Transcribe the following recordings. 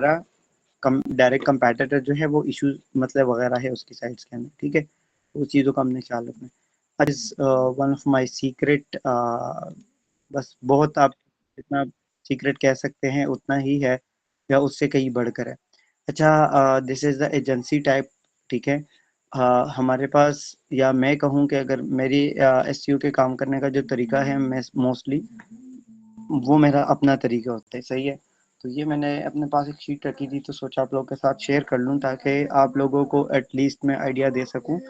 Direct कंपैटिटर जो है वो इशू मतलब वगैरह है उसकी साइड्स के अंदर, ठीक है, उस चीज़ों का हमने ख्याल रखना है। Is one of my secret, बस बहुत आप जितना सीक्रेट कह सकते हैं उतना ही है या उससे कहीं बढ़कर है। अच्छा, this is the agency type, ठीक है। हमारे पास या मैं कहूँ कि अगर मेरी एसईओ के काम करने का जो तरीका है, मैं मोस्टली वो मेरा अपना तरीका होता है, सही है। तो ये मैंने अपने पास एक शीट रखी थी तो सोचा आप लोगों के साथ शेयर कर लूँ ताकि आप लोगों को एटलीस्ट मैं आइडिया दे सकूँ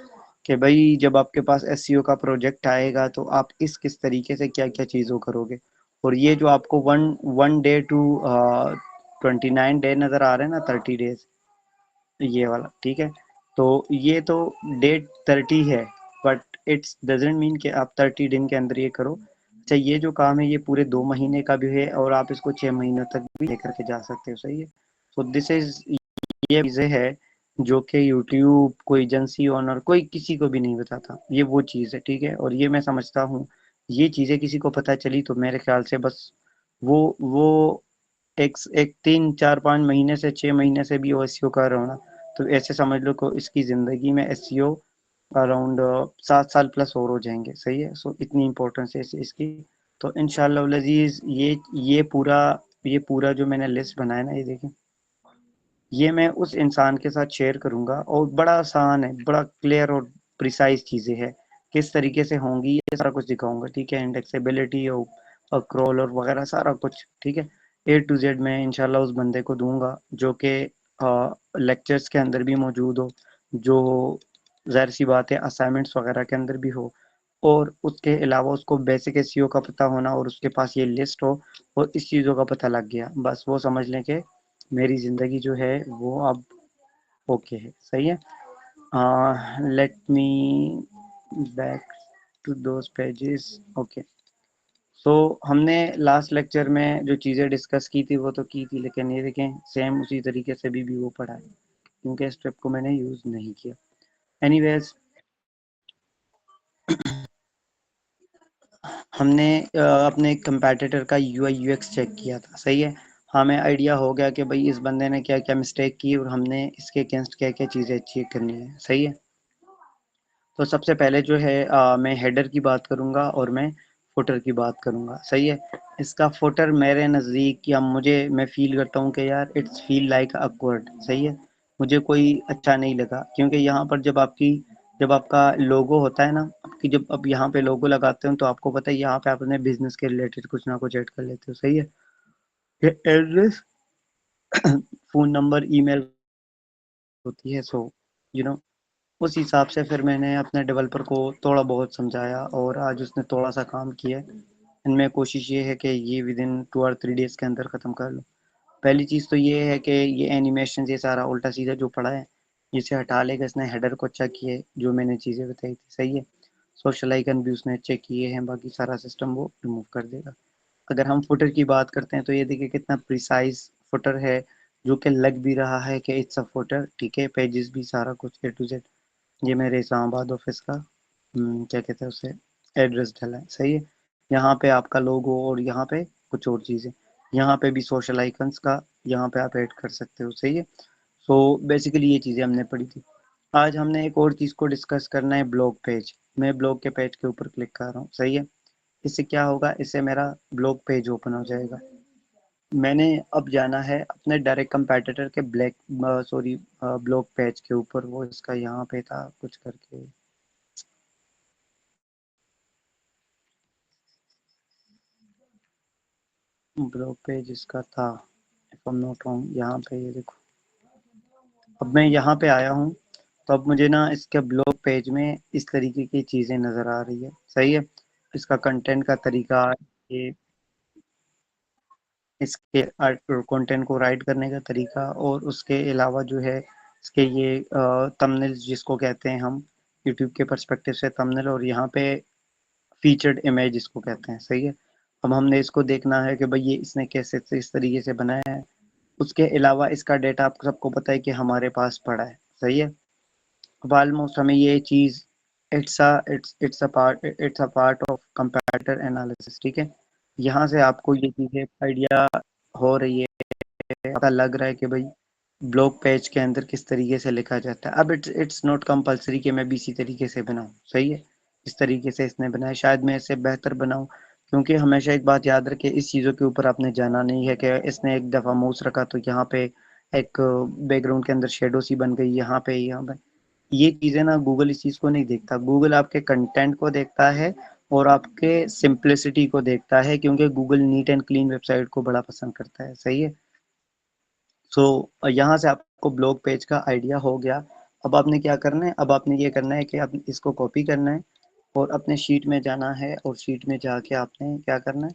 कि भाई जब आपके पास एसईओ का प्रोजेक्ट आएगा तो आप किस तरीके से क्या क्या चीज़ों करोगे। और ये जो आपको one one day to 29 day नज़र आ रहे हैं ना, 30 डेज, ये वाला, ठीक है। तो ये तो डेट 30 है, बट इट्स डजेंट मीन कि आप 30 दिन के अंदर ये करो। अच्छा, ये जो काम है ये पूरे 2 महीने का भी है और आप इसको 6 महीनों तक भी लेकर के जा सकते हो, सही है। तो दिस इज, ये चीज़ें है जो कि यूट्यूब कोई एजेंसी ओनर कोई किसी को भी नहीं बताता, ये वो चीज़ है, ठीक है। और ये मैं समझता हूँ ये चीज़ें किसी को पता चली तो मेरे ख्याल से बस वो एक एक 3 4 5 महीने से 6 महीने से भी वो एसईओ कर रहा हूँ ना, तो ऐसे समझ लो को इसकी ज़िंदगी में एसईओ अराउंड 7 साल प्लस और हो जाएंगे, सही है। सो इतनी इम्पोर्टेंस है इसकी। तो इंशाल्लाह लजीज ये पूरा जो मैंने लिस्ट बनाया ना, ये देखें, ये मैं उस इंसान के साथ शेयर करूंगा और बड़ा आसान है, बड़ा क्लियर और प्रिसाइज चीज़ें हैं, किस तरीके से होंगी ये सारा कुछ दिखाऊंगा, ठीक है। इंडेक्सेबिलिटी और क्रॉल और वगैरह सारा कुछ, ठीक है, A to Z मैं इंशाल्लाह उस बंदे को दूंगा जो कि लेक्चर्स के अंदर भी मौजूद हो, जो जाहिर सी बात है असाइनमेंट्स वगैरह के अंदर भी हो, और उसके अलावा उसको बेसिक एसईओ का पता होना और उसके पास ये लिस्ट हो और इस चीज़ों का पता लग गया, बस वो समझ लें कि मेरी ज़िंदगी जो है वो अब ओके है, सही है। Let me back to those pages, okay. So हमने लास्ट लेक्चर में जो चीज़ें डिस्कस की थी वो तो की थी, लेकिन ये देखें सेम उसी तरीके से भी वो पढ़ा है क्योंकि स्टेप को मैंने यूज़ नहीं किया। एनीवेज, हमने अपने कंपैटिटर का यूआई यूएक्स चेक किया था, सही है। हमें आइडिया हो गया कि भाई इस बंदे ने क्या क्या मिस्टेक की और हमने इसके अगेंस्ट क्या क्या चीज़ें अच्छी करनी है, सही है। तो सबसे पहले जो है मैं हेडर की बात करूंगा और मैं फुटर की बात करूंगा, सही है। इसका फुटर मेरे नज़दीक या मैं फील करता हूँ कि यार इट्स फील लाइक अकवर्ड, सही है। मुझे कोई अच्छा नहीं लगा क्योंकि यहाँ पर जब आपका लोगो होता है ना, आपकी जब अब यहाँ पे लोगो लगाते हो तो आपको पता है यहाँ पे आप अपने बिजनेस के रिलेटेड कुछ ना कुछ ऐड कर लेते हो, सही है। ये एड्रेस, फ़ोन नंबर, ईमेल होती है, सो यू नो उस हिसाब से फिर मैंने अपने डेवलपर को थोड़ा बहुत समझाया और आज उसने थोड़ा सा काम किया है। इनमें कोशिश ये है कि ये विद इन 2 और 3 डेज के अंदर ख़त्म कर लो। पहली चीज़ तो ये है कि ये एनिमेशन ये सारा उल्टा सीधा जो पड़ा है इसे हटा लेगा। इसने हेडर को अच्छा किया है, जो मैंने चीज़ें बताई थी, सही है। सोशल आइकन भी उसने अच्छे किए हैं, बाकी सारा सिस्टम वो रिमूव कर देगा। अगर हम फुटर की बात करते हैं तो ये देखिए कितना प्रिसाइज फुटर है, जो कि लग भी रहा है कि इट्स अ फुटर, ठीक है। पेजेस भी सारा कुछ A to Z, ये मेरे इस्लामाबाद ऑफिस का क्या कहते हैं उसे, एड्रेस डला है, सही है। यहाँ पे आपका लोगो और यहाँ पे कुछ और चीज़ें, यहाँ पे भी सोशल आइकन्स का यहाँ पे आप ऐड कर सकते हो, सही है। सो बेसिकली ये चीज़ें हमने पढ़ी थी। आज हमने एक और चीज़ को डिस्कस करना है, ब्लॉग पेज। मैं ब्लॉग के पेज के ऊपर क्लिक कर रहा हूँ, सही है। इससे क्या होगा, इससे मेरा ब्लॉग पेज ओपन हो जाएगा। मैंने अब जाना है अपने डायरेक्ट कंपैटिटर के ब्लॉग पेज के ऊपर, वो इसका यहाँ पे था कुछ करके, ब्लॉग पेज इसका था, if I am not wrong, यहाँ पे ये देखो। अब मैं यहाँ पे आया हूँ तो अब मुझे ना इसके ब्लॉग पेज में इस तरीके की चीज़ें नज़र आ रही है, सही है। इसका कंटेंट का तरीका, ये इसके कंटेंट को राइट करने का तरीका और उसके अलावा जो है इसके ये थंबनेल जिसको कहते हैं हम यूट्यूब के पर्सपेक्टिव से थंबनेल, और यहाँ पे फीचर्ड इमेज इसको कहते हैं, सही है। अब हमने इसको देखना है कि भाई ये इसने कैसे से इस तरीके से बनाया है। उसके अलावा इसका डेटा आपको सबको पता है कि हमारे पास पड़ा है, सही है। अब ऑलमोस्ट हमें ये चीज़ it's a part of comparator analysis, ठीक है। यहाँ से आपको ये चीज़ें आइडिया हो रही है पता लग रहा है कि भाई ब्लॉग पेज के अंदर किस तरीके से लिखा जाता है। अब इट्स नॉट कंपलसरी कि मैं भी इसी तरीके से बनाऊं, सही है। इस तरीके से इसने बनाया, शायद मैं इसे बेहतर बनाऊं, क्योंकि हमेशा एक बात याद रखे, इस चीज़ों के ऊपर आपने जाना नहीं है कि इसने एक दफ़ा माउस रखा तो यहाँ पे एक बैकग्राउंड के अंदर शेडो सी बन गई, यहाँ पे ये चीज़ें ना, गूगल इस चीज़ को नहीं देखता। गूगल आपके कंटेंट को देखता है और आपके सिंप्लिसिटी को देखता है, क्योंकि Google neat and clean website को बड़ा पसंद करता है, सही है। सो यहाँ से आपको ब्लॉग पेज का आइडिया हो गया। अब आपने क्या करना है, अब आपने ये करना है कि आप इसको कॉपी करना है और अपने शीट में जाना है, और शीट में जाके आपने क्या करना है,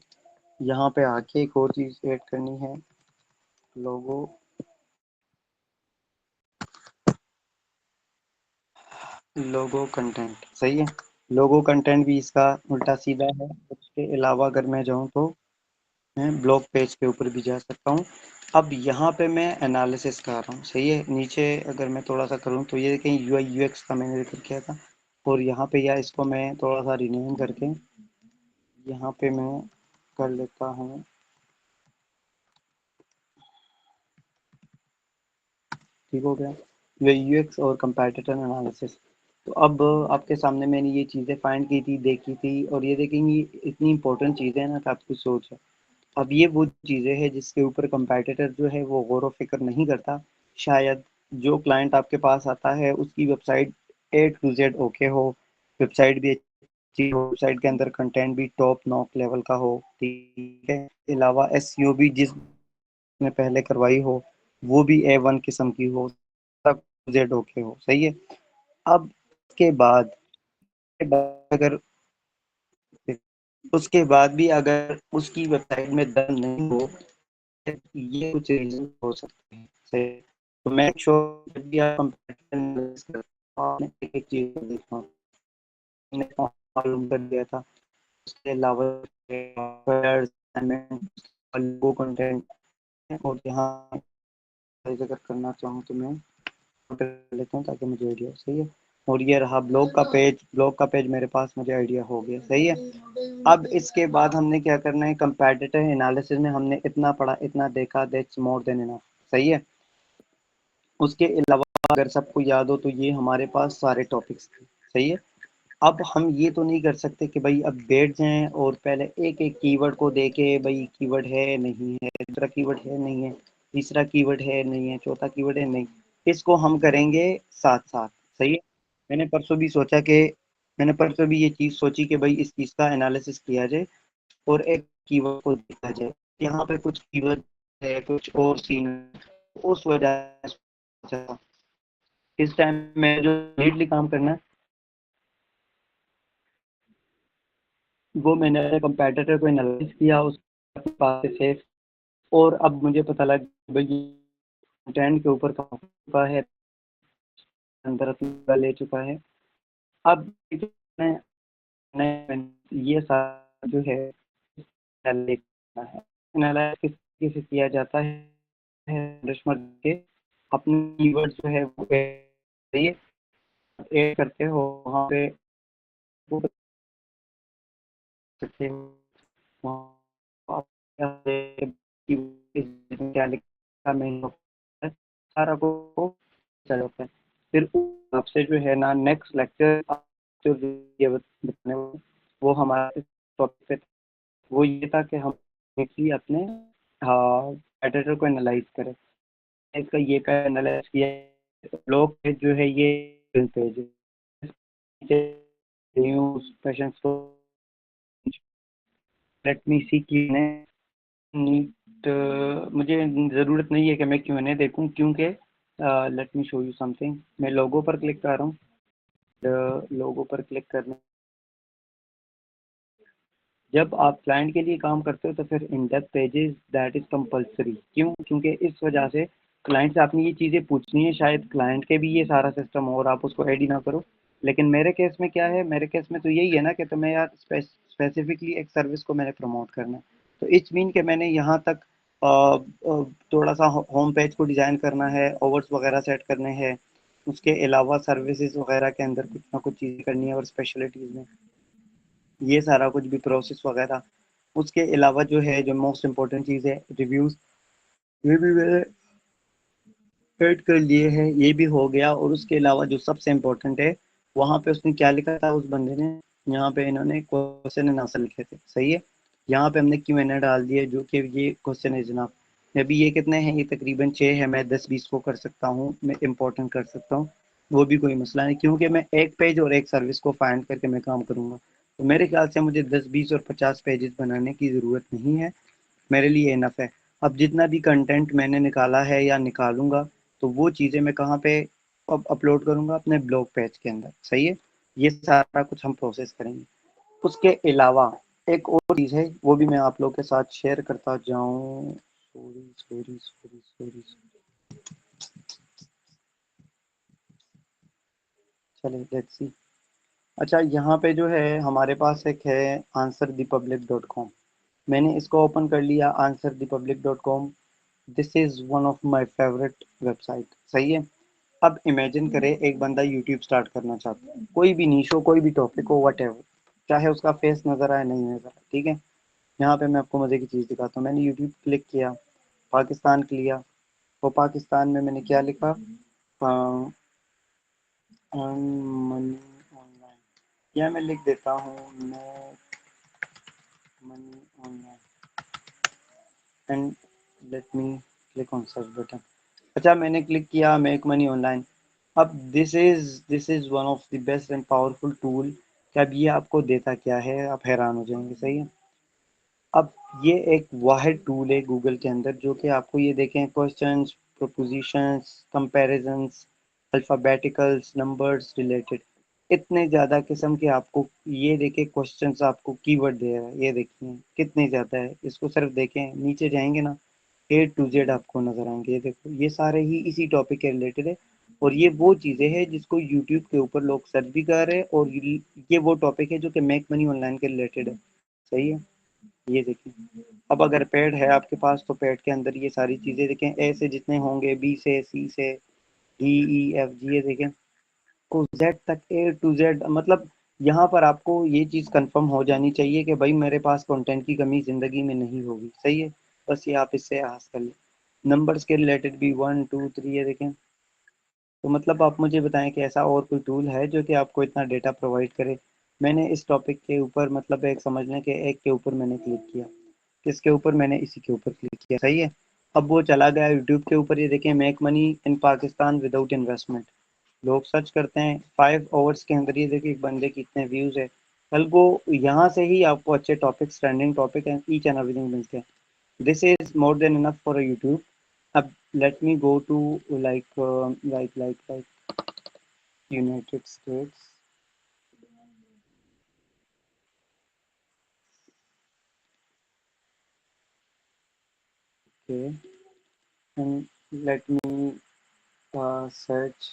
यहाँ पे आके एक और चीज़ ऐड करनी है, लोगो लोगो कंटेंट, सही है। लोगो कंटेंट भी इसका उल्टा सीधा है। उसके अलावा अगर मैं जाऊँ तो मैं ब्लॉग पेज के ऊपर भी जा सकता हूँ। अब यहाँ पे मैं एनालिसिस कर रहा हूँ, सही है। नीचे अगर मैं थोड़ा सा करूँ तो ये कहीं यूआई यूएक्स का मैंने जिक्र किया था, और यहाँ पे या इसको मैं थोड़ा सा रिनेम करके यहाँ पे मैं कर लेता हूँ, ठीक हो गया, यूआई यूएक्स और कंपैटिटर एनालिसिस। तो अब आपके सामने मैंने ये चीज़ें फाइंड की थी, देखी थी, और ये देखेंगी इतनी इंपॉर्टेंट चीज़ें हैं ना कि आपकी सोच है। अब ये वो चीज़ें हैं जिसके ऊपर कंपैटिटर जो है वो गौर व फिक्र नहीं करता। शायद जो क्लाइंट आपके पास आता है उसकी website A to Z okay हो, वेबसाइट भी अच्छी हो, वेबसाइट के अंदर कंटेंट भी टॉप नॉक लेवल का हो, ठीक है। इसके अलावा एसईओ भी जिसने पहले करवाई हो वो भी ए वन किस्म की हो, सब जेड ओके हो, सही है। अब उसके बाद अगर उसके बाद भी अगर उसकी वेबसाइट में दम नहीं हो, ये कुछ रीजन हो सकते हैं, सही। तो मेक श्योर जब भी आप कंपैरिजन एनालिसिस करते हो, आपने एक चीज को देखना, हमने मालूम कर दिया था। उसके अलावा लोगो कंटेंट, और यहाँ अगर करना चाहूँ तो मैं कर लेता हूँ ताकि मुझे आइडिया हो, सही है। और ये रहा ब्लॉग का पेज, ब्लॉग का पेज मेरे पास मुझे आइडिया हो गया, सही है। अब इसके बाद हमने क्या करना है, कंपैटिटर एनालिसिस में हमने इतना पढ़ा, इतना देखा, दैट्स मोर देन इनफ, सही है। उसके अलावा अगर सबको याद हो तो ये हमारे पास सारे टॉपिक्स थे, सही है। अब हम ये तो नहीं कर सकते कि भाई अब बैठ जाएं और पहले एक एक कीवर्ड को देके भाई कीवर्ड है नहीं है, दूसरा कीवर्ड है नहीं है, तीसरा कीवर्ड है नहीं है, चौथा कीवर्ड है नहीं। इसको हम करेंगे साथ साथ, सही है। मैंने परसों भी सोचा कि मैंने परसों भी ये चीज़ सोची कि भाई इस चीज़ का एनालिसिस किया जाए और एक कीवर्ड को देखा जाए। यहाँ पे कुछ कीवर्ड है, कुछ और सीन, उस वजह से इस टाइम में जो नीडली काम करना है वो मैंने कंपैटिटर को एनालाइज किया, उसके पास से, और अब मुझे पता लगा भाई कंटेंट के ऊपर काम कर चुका है, अंदर अपना ले चुका है। अब मैं ये सारा जो है लिखना है। एनालाइज किस तरीके से किया जाता है, रश्मर के अपने कीवर्ड जो है वो ऐड करते हो वहाँ पे, वो सकते हो वहाँ क्या लिखा मैंने सारा को चल जाता है। फिर आपसे जो है ना नेक्स्ट लेक्चर जो ये बताने वो हमारा टॉपिक पे, वो ये था कि हम एक्चुअली अपने एडिटर को एनालाइज करें। इसका ये का एनालाइज किया, ब्लॉग पेज जो है ये page news question, let me see की नीट, मुझे ज़रूरत नहीं है कि मैं क्यों देखूं, क्योंकि let me show you something. मैं लोगो पर क्लिक कर रहा हूँ, लोगो पर क्लिक करने, जब आप क्लाइंट के लिए काम करते हो तो फिर in depth pages that is compulsory. क्यों? क्योंकि इस वजह से क्लाइंट से आपने ये चीज़ें पूछनी है, शायद क्लाइंट के भी ये सारा सिस्टम हो और आप उसको ऐड ही ना करो। लेकिन मेरे केस में क्या है, मेरे केस में तो यही है ना कि तुम्हें यार स्पेसिफिकली एक सर्विस को मैंने प्रमोट करना है। तो इट्स मीन कि मैंने यहाँ तक थोड़ा सा होम पेज को डिज़ाइन करना है, ओवर्स वगैरह सेट करने हैं, उसके अलावा सर्विसेज वगैरह के अंदर कुछ ना कुछ चीज़ें करनी है, और स्पेशलिटीज़ में ये सारा कुछ भी प्रोसेस वगैरह। उसके अलावा जो है, जो मोस्ट इम्पोर्टेंट चीज़ है, रिव्यूज़। ये भी मैंने ऐड कर लिए हैं, ये भी हो गया। और उसके अलावा जो सबसे इम्पोर्टेंट है, वहाँ पे उसने क्या लिखा था उस बंदे ने, यहाँ पे इन्होंने क्वेश्चन एंड आंसर लिखे थे, सही है। यहाँ पे हमने क्यू एन ए डाल दिया जो कि ये क्वेश्चन है जनाब। अभी ये कितने हैं, ये तकरीबन 6 है, मैं 10-20 को कर सकता हूँ, मैं इम्पोर्टेंट कर सकता हूँ, वो भी कोई मसला नहीं, क्योंकि मैं एक पेज और एक सर्विस को फाइंड करके मैं काम करूँगा। तो मेरे ख्याल से मुझे 10-20 और 50 पेजेस बनाने की ज़रूरत नहीं है, मेरे लिए इनफ है। अब जितना भी कंटेंट मैंने निकाला है या निकालूंगा, तो वो चीज़ें मैं कहाँ पे अब अपलोड करूंगा, अपने ब्लॉग पेज के अंदर, सही है। ये सारा कुछ हम प्रोसेस करेंगे। उसके अलावा एक और चीज़ है, वो भी मैं आप लोग के साथ शेयर करता जाऊं। सॉरी सॉरी सॉरी सॉरी, चले लेट्स सी। अच्छा, यहाँ पे जो है हमारे पास एक है answerthepublic.com। मैंने इसको ओपन कर लिया, answerthepublic.com। This is one of my favourite website, सही है। अब इमेजिन करें एक बंदा यूट्यूब स्टार्ट करना चाहता है, कोई भी नीश हो, कोई भी टॉपिक हो, वट एवर, चाहे उसका फेस नजर आए नहीं नजर आए, ठीक है। यहाँ पे मैं आपको मजे की चीज दिखाता हूँ। मैंने यूट्यूब क्लिक किया, पाकिस्तान लिया, तो पाकिस्तान में मैंने क्या लिखा, मनी ऑनलाइन, या मैं लिख देता हूँ no money online and let me click on search button. अच्छा, मैंने क्लिक किया मेक मनी ऑनलाइन। अब this is one of the best and powerful tool. कि अब ये आपको देता क्या है, आप हैरान हो जाएंगे, सही है। अब ये एक वाहिद टूल है गूगल के अंदर, जो कि आपको ये देखें questions, propositions, comparisons, alphabeticals, numbers related, इतने ज़्यादा किस्म के आपको ये देखें क्वेश्चंस आपको कीवर्ड दे रहा है, ये देखिए कितने ज़्यादा है। इसको सिर्फ देखें, नीचे जाएंगे ना, ए टू जेड आपको नजर आएंगे, ये देखो ये सारे ही इसी टॉपिक के रिलेटेड है। और ये वो चीज़ें हैं जिसको यूट्यूब के ऊपर लोग सर्च भी कर रहे हैं, और ये वो टॉपिक है जो कि मेक मनी ऑनलाइन के रिलेटेड है, सही है। ये देखिए, अब अगर पेड है आपके पास, तो पेड के अंदर ये सारी चीज़ें देखें, ए से जितने होंगे, बी से, सी से, डी, ई, एफ, जी, ये देखें, को जेड तक, ए टू जेड, मतलब यहाँ पर आपको ये चीज़ कंफर्म हो जानी चाहिए कि भाई मेरे पास कंटेंट की कमी ज़िंदगी में नहीं होगी, सही है। बस ये आप इससे आस कर लें। नंबर्स के रिलेटेड भी 1 2 3, ये देखें। तो मतलब आप मुझे बताएं कि ऐसा और कोई टूल है जो कि आपको इतना डेटा प्रोवाइड करे। मैंने इस टॉपिक के ऊपर, मतलब एक समझ लें कि एक के ऊपर मैंने क्लिक किया, किसके ऊपर, मैंने इसी के ऊपर क्लिक किया, सही है। अब वो चला गया यूट्यूब के ऊपर, ये देखें make money in Pakistan without investment. लोग सर्च करते हैं 5 आवर्स के अंदर, ये देखिए एक बंदे की इतने व्यूज है। कल को यहाँ से ही आपको अच्छे टॉपिक्स, ट्रेंडिंग टॉपिक हैं, ईच एंड एवरीथिंग मिलते हैं। This is more than enough for YouTube. अब let me go to like United States, okay, and let me search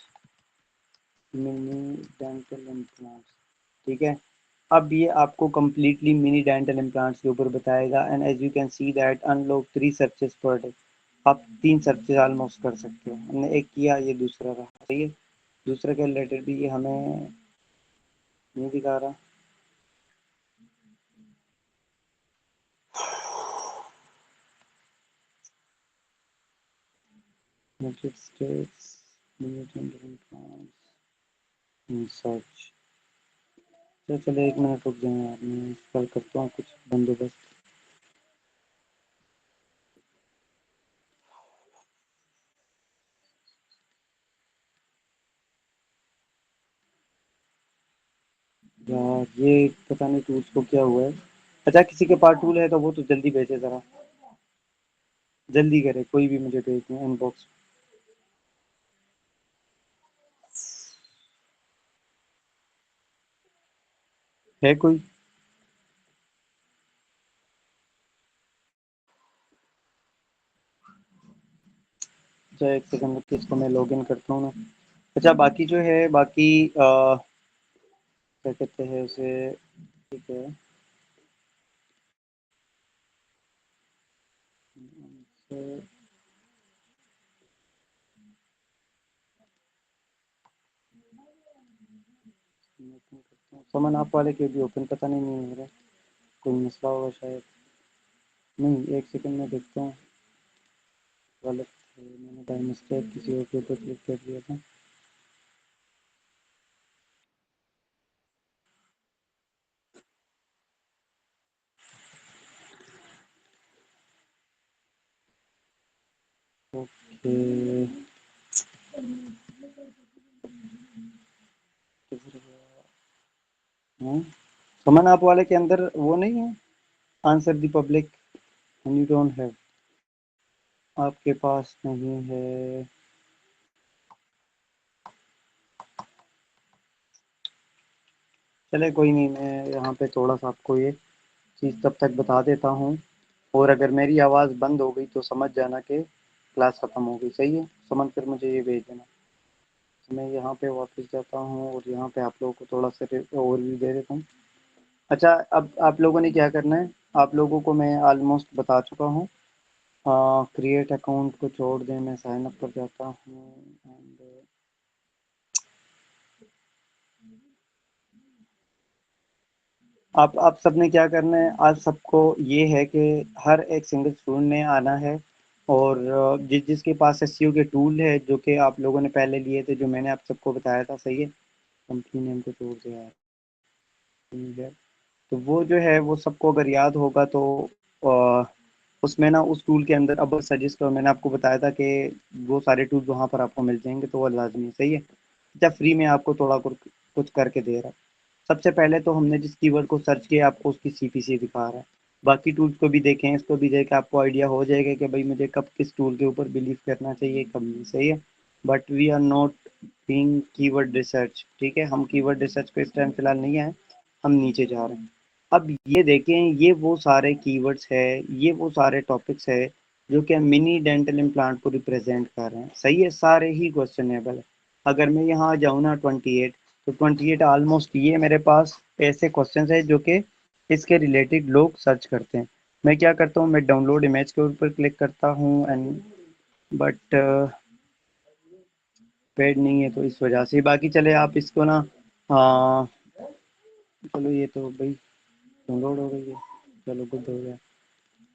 mini dental implants, ठीक है। अब ये आपको कम्प्लीटली मिनी डेंटल इम्प्लांट्स के ऊपर बताएगा, and as you can see that unlock 3 searches per day. आप 3 सर्चेस ऑलमोस्ट कर सकते हो। हमने एक किया, ये दूसरा रहा, सही है। दूसरे के रिलेटेड भी ये हमें नहीं दिखा रहा। United states mini dental implants search. चलो चलो, 1 मिनट रुक जाए यार, मैं कल करता हूँ कुछ बंदोबस्त। यार ये पता नहीं टूल्स को क्या हुआ है। अच्छा, किसी के पास टूल है तो वो तो जल्दी भेजे जरा, जल्दी करे, कोई भी मुझे भेज दें इनबॉक्स। है कोई? अच्छा, एक सेकंड रुकिए, इसको मैं लॉग इन करता हूँ ना। अच्छा, बाकी जो है, बाकी क्या कहते हैं उसे, ठीक है। तो मैं ओपन करता हूँ, समन आप वाले के भी ओपन पता नहीं हो रहा, कोई मसला होगा शायद। नहीं, एक सेकंड में देखता हूँ। गलत है, मैंने बाय मिस्टेक किसी और के ऊपर क्लिक कर दिया था। ओके। सुमन आप वाले के अंदर वो नहीं है, answer the public, you don't have, आपके पास नहीं है। चले कोई नहीं, मैं यहाँ पे थोड़ा सा आपको ये चीज़ तब तक बता देता हूँ, और अगर मेरी आवाज़ बंद हो गई तो समझ जाना कि क्लास ख़त्म हो गई। सही है, समझ कर मुझे ये भेज देना। तो मैं यहाँ पे वापस जाता हूँ और यहाँ पे आप लोगों को थोड़ा सा ओवरव्यू दे देता हूँ। अच्छा, अब आप लोगों ने क्या करना है, आप लोगों को मैं ऑलमोस्ट बता चुका हूँ। क्रिएट अकाउंट को छोड़ दें, मैं साइन अप कर जाता हूँ। एंड आप सबने क्या करना है, आज सबको ये है कि हर एक सिंगल स्टूडेंट ने आना है, और जिसके पास एसईओ के टूल है जो कि आप लोगों ने पहले लिए थे, जो मैंने आप सबको बताया था। सही है, कंपनी नेम को छोड़ दिया है, ठीक है। तो वो जो है वो सबको अगर याद होगा तो अ, उसमें ना उस टूल के अंदर अब सजेस्ट करो, मैंने आपको बताया था कि वो सारे टूल वहाँ पर आपको मिल जाएंगे, तो वो लाजमी है। सही है, जब फ्री में आपको थोड़ा कुछ करके दे रहा है। सबसे पहले तो हमने जिस कीवर्ड को सर्च किया आपको उसकी सीपीसी दिखा रहा है। बाकी टूल्स को भी देखें, इसको भी देखें, आपको आइडिया हो जाएगा कि भाई मुझे कब किस टूल के ऊपर बिलीव करना चाहिए, कब नहीं। सही है, but we are not being keyword research, ठीक है, हम कीवर्ड रिसर्च पे इस टाइम फिलहाल नहीं है, हम नीचे जा रहे हैं। अब ये देखें, ये वो सारे कीवर्ड्स है, ये वो सारे टॉपिक्स है जो कि मिनी डेंटल इम्प्लांट को रिप्रेजेंट कर रहे हैं। सही है, सारे ही क्वेश्चनेबल है। अगर मैं यहाँ जाऊँ ना 28, तो 28 ऑलमोस्ट ये मेरे पास ऐसे क्वेश्चन है जो कि इसके रिलेटेड लोग सर्च करते हैं। मैं क्या करता हूँ, मैं डाउनलोड इमेज के ऊपर क्लिक करता हूँ, एंड बट पेड नहीं है तो इस वजह से। बाकी चले आप इसको ना, हाँ चलो ये तो भाई डाउनलोड हो गई है, चलो गुड हो गया।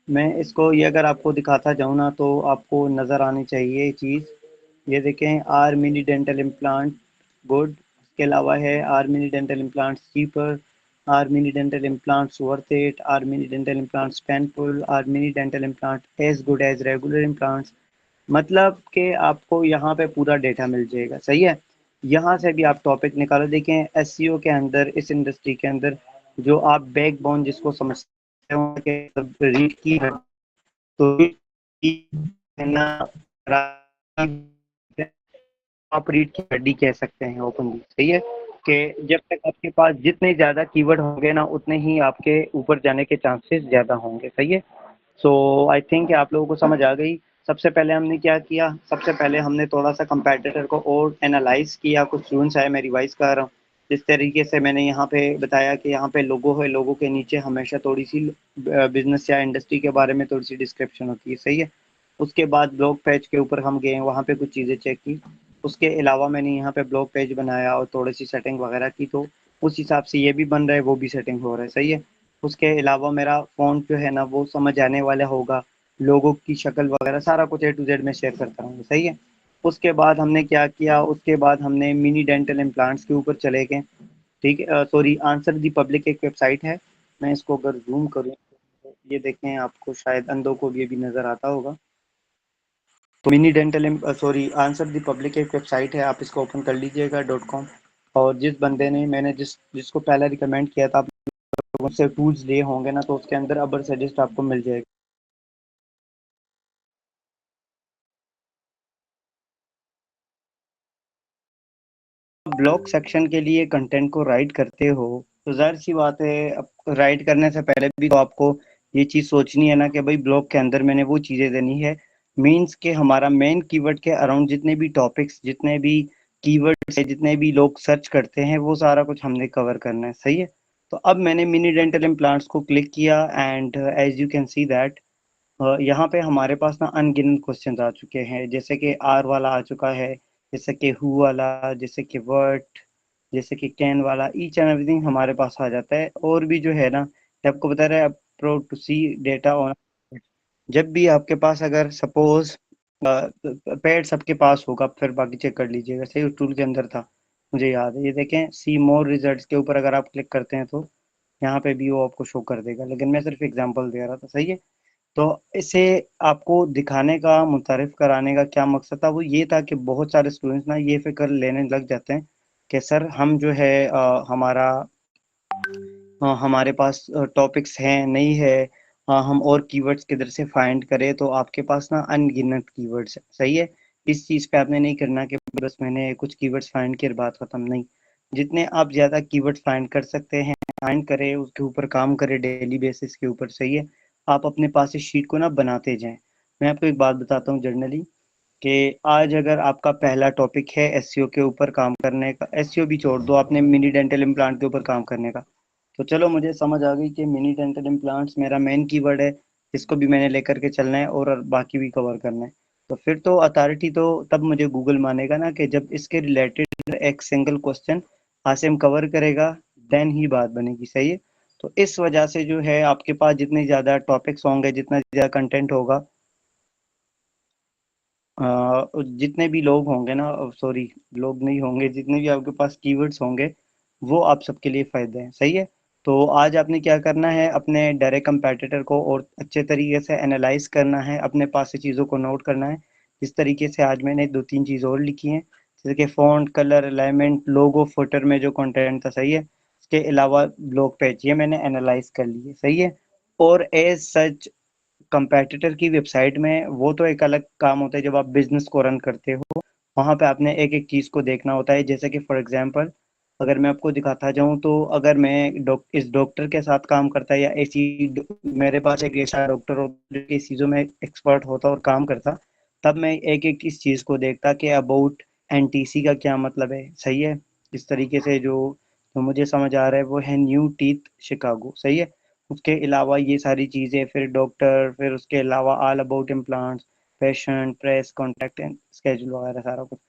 मैं इसको ये अगर आपको दिखाता जाऊँ ना तो आपको नज़र आनी चाहिए ये चीज़। ये देखें, are mini dental implant good, इसके अलावा है are mini dental implants cheaper, are mini dental implants worth it, are mini dental implants painful, are mini dental implant as good as regular implants. मतलब कि आपको यहाँ पे पूरा डेटा मिल जाएगा। सही है, यहाँ से भी आप टॉपिक निकालो। देखें, एसईओ के अंदर, इस इंडस्ट्री के अंदर जो आप बैकबोन जिसको समझते हो कि रीड की, तो है ना, आप रीड की हड्डी कह सकते हैं ओपनली। सही है, कि जब तक आपके पास जितने ज़्यादा कीवर्ड होंगे ना उतने ही आपके ऊपर जाने के चांसेस ज़्यादा होंगे। सही है, सो आई थिंक आप लोगों को समझ आ गई। सबसे पहले हमने क्या किया, सबसे पहले हमने थोड़ा सा कंपैटिटर को और एनालाइज किया। कुछ स्टूडेंट्स आए, मैं रिवाइज कर रहा हूँ। जिस तरीके से मैंने यहाँ पे बताया कि यहाँ पे लोगो है, लोगो के नीचे हमेशा थोड़ी सी बिजनेस या इंडस्ट्री के बारे में थोड़ी सी डिस्क्रिप्शन होती है। सही है, उसके बाद ब्लॉग पेज के ऊपर हम गए, वहाँ पे कुछ चीज़ें चेक की। उसके अलावा मैंने यहाँ पे ब्लॉग पेज बनाया और थोड़ी सी सेटिंग वगैरह की, तो उस हिसाब से ये भी बन रहा है, वो भी सेटिंग हो रहा है। सही है, उसके अलावा मेरा फ़ॉन्ट जो है ना वो समझ आने वाला होगा, लोगों की शक्ल वगैरह सारा कुछ ए टू जेड मैं शेयर करता हूँ। सही है, उसके बाद हमने क्या किया, उसके बाद हमने मिनी डेंटल इम्प्लांट्स के ऊपर चले गए। ठीक है, सॉरी, आंसर दी पब्लिक एक वेबसाइट है, मैं इसको अगर जूम करूँ तो ये देखें, आपको शायद अंधों को भी ये भी नज़र आता होगा। तो mini dental, sorry, answer the public एक वेबसाइट है, आप इसको ओपन कर लीजिएगा .com। और जिस बंदे ने, मैंने जिसको पहले रिकमेंड किया था, आप लोगों से टूल्स लिए होंगे ना, तो उसके अंदर अबर सजेस्ट आपको मिल जाएगा। ब्लॉग सेक्शन के लिए कंटेंट को राइट करते हो तो जाहिर सी बात है, अब राइट करने से पहले भी तो आपको ये चीज़ सोचनी है ना कि भाई ब्लॉग के अंदर मैंने वो चीज़ें देनी है। मीन्स के हमारा मेन कीवर्ड के अराउंड जितने भी टॉपिक्स, जितने भी कीवर्ड्स है, जितने भी लोग सर्च करते हैं, वो सारा कुछ हमने कवर करना है। सही है, तो अब मैंने मिनी डेंटल इम्प्लांट्स को क्लिक किया, and as you can see that यहाँ पे हमारे पास ना अनगिनत क्वेश्चंस आ चुके हैं, जैसे कि आर वाला आ चुका है, जैसे कि हु वाला, जैसे कि वर्ट, जैसे कि कैन वाला, ईच एंड एवरीथिंग हमारे पास आ जाता है। और भी जो है ना, आपको बता रहा है, pro to see data on, जब भी आपके पास अगर सपोज पेड सबके पास होगा, फिर बाकी चेक कर लीजिएगा, सही उस टूल के अंदर था, मुझे याद है। ये देखें, सी मोर रिजल्ट्स के ऊपर अगर आप क्लिक करते हैं तो यहाँ पे भी वो आपको शो कर देगा, लेकिन मैं सिर्फ एग्जांपल दे रहा था, सही है। तो इसे आपको दिखाने का, मुतारिफ कराने का क्या मकसद था, वो ये था कि बहुत सारे स्टूडेंट्स ना ये फिक्र लेने लग जाते हैं कि सर हम जो है हमारे पास टॉपिक्स हैं नहीं है, हम और कीवर्ड्स किधर से फाइंड करें, तो आपके पास ना अनगिनत कीवर्ड्स है, सही है। इस चीज़ पे आपने नहीं करना कि बस मैंने कुछ कीवर्ड्स फाइंड किए बात खत्म, नहीं। जितने आप ज़्यादा कीवर्ड्स फाइंड कर सकते हैं, फाइंड करें, उसके ऊपर काम करें डेली बेसिस के ऊपर, सही है। आप अपने पास इस शीट को ना बनाते जाएं। मैं आपको एक बात बताता हूँ जनरली, कि आज अगर आपका पहला टॉपिक है एसईओ के ऊपर काम करने का, एसईओ भी छोड़ दो, आपने मिनी डेंटल इम्प्लांट के ऊपर काम करने का, तो चलो मुझे समझ आ गई कि मिनी डेंटल इम्प्लांट्स मेरा मेन कीवर्ड है, इसको भी मैंने लेकर के चलना है और बाकी भी कवर करना है। तो फिर तो अथॉरिटी तो तब मुझे गूगल मानेगा ना, कि जब इसके रिलेटेड एक सिंगल क्वेश्चन आसिम कवर करेगा, देन ही बात बनेगी, सही है। तो इस वजह से जो है आपके पास जितने ज़्यादा टॉपिक्स होंगे, जितना ज़्यादा कंटेंट होगा, जितने भी लोग होंगे ना, सॉरी, लोग नहीं होंगे, जितने भी आपके पास कीवर्ड्स होंगे, वो आप सबके लिए फायदे हैं, सही है। तो आज आपने क्या करना है, अपने डायरेक्ट कंपेटिटर को और अच्छे तरीके से एनालाइज करना है, अपने पास से चीज़ों को नोट करना है। जिस तरीके से आज मैंने दो तीन चीज़ और लिखी हैं, जैसे कि फॉन्ट, कलर, अलाइनमेंट, लोगो, फुटर में जो कंटेंट था, सही है। इसके अलावा ब्लॉग पेज, ये मैंने एनालाइज कर लिए, सही है। और एज सच कंपेटिटर की वेबसाइट में वो तो एक अलग काम होता है, जब आप बिजनेस को रन करते हो, वहाँ पे आपने एक एक चीज़ को देखना होता है। जैसे कि फॉर एग्जांपल अगर मैं आपको दिखाता जाऊँ, तो अगर मैं इस डॉक्टर के साथ काम करता है, या ऐसी मेरे पास एक ऐसा डॉक्टर हो जो कि इस चीज़ों में एक्सपर्ट होता और काम करता, तब मैं एक एक इस चीज़ को देखता कि अबाउट एनटीसी का क्या मतलब है, सही है। इस तरीके से जो मुझे समझ आ रहा है वो है न्यू टीथ शिकागो, सही है। उसके अलावा ये सारी चीज़ें, फिर डॉक्टर, फिर उसके अलावा all about implants, patient, press, contact and schedule वगैरह सारा कुछ।